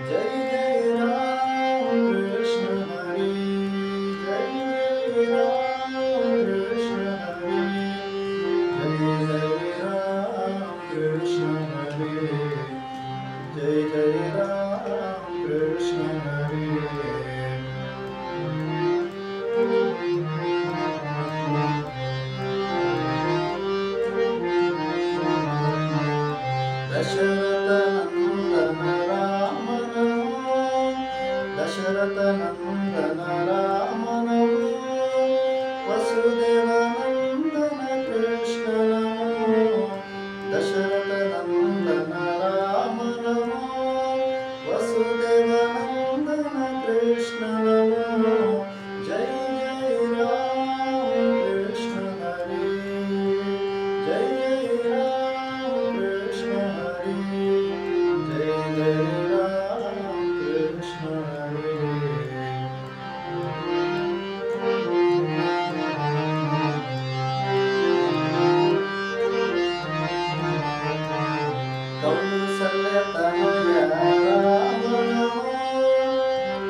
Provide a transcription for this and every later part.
Jai Jai Ram Krishna Hari, Jai Jai Ram Krishna Hari, Jai Jai Ram Krishna Hari, Jai Jai Ram Krishna Hari. Dasharath Nandan Ram NaMo, Dasharath Nandan Ram NaMo, Vasudev Nandan Krishna NaMo, Dasharath Nandan Ram NaMo, Vasudev Nandan Krishna NaMo, Jai Jai Ram Krishna Hari, Jai Jai Ram Krishna Hari, Jai Jai Ram Krishna Hari. Kausalya Tanay Ram NaMo,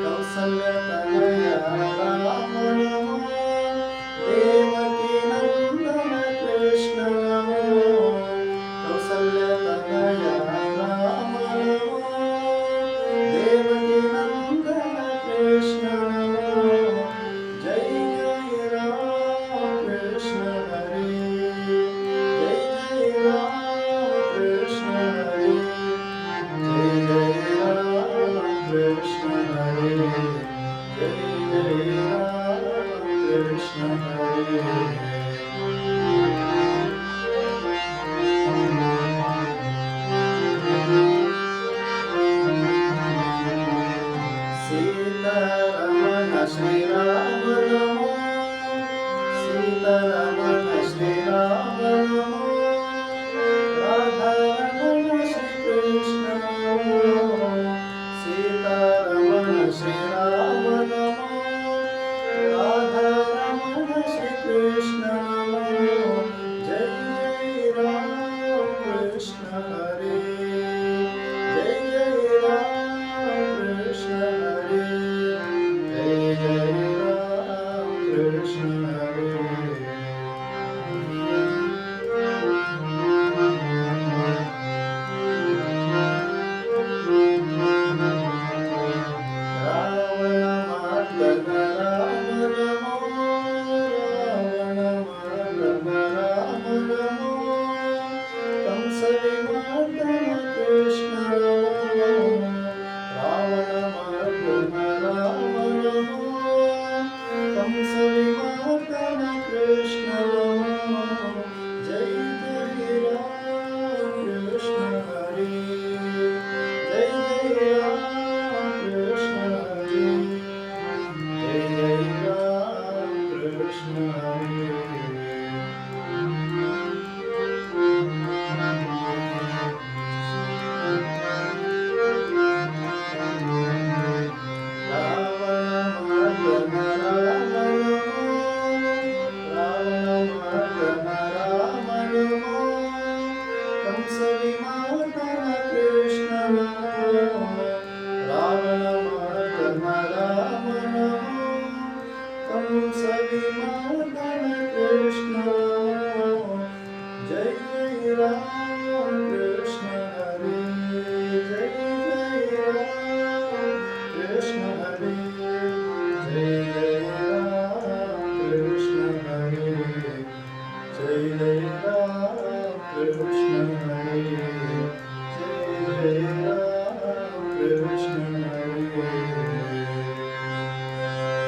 Kausalya Tanay Ram NaMo, Devaki Nandan Krishna NaMo, Kausalya Tanay Ram NaMo, Devaki Nandan Krishna NaMo, Jai Jai Ram Krishna Hari, Jai Jai Ram Krishna Hari, Jai Jai Ram Krishna Hari, Jai Jai Ram Krishna Hari. Sitharaman Shriram NaMo, Sitharaman Shriram NaMo, Radharaman Shrikrishna NaMo, Sitharaman Shriram NaMo, Radharaman Shrikrishna NaMo, Jai Jai Ram Krishna Hari, Jai Jai Ram Krishna Hari, Jai Jai Ram Krishna Hari. Ravan Mardan Ram NaMo, Ravan Mardan Ram NaMo, Kans विमर्दन Krishna NaMo, Ravan Mardan Ram NaMo, Kans विमर्दन Krishna NaMo, Jai Jai Ram Krishna Hari, Jai Jai Ram Krishna Hari, Jai Jai Ram Krishna Hari. Ravan Mardan Ram NaMo, Ravan Mardan Ram NaMo, Kans विमर्दन Krishna NaMo, Ravan Mardan Ram NaMo, Kans विमर्दन Krishna NaMo, Jai Jai Ram Krishna Hari, Jai Jai Ram Krishna Hari, Jai Jai Ram Krishna Hari, Jai Jai Ram Krishna Hari, Jai Jai Ram Krishna Hari.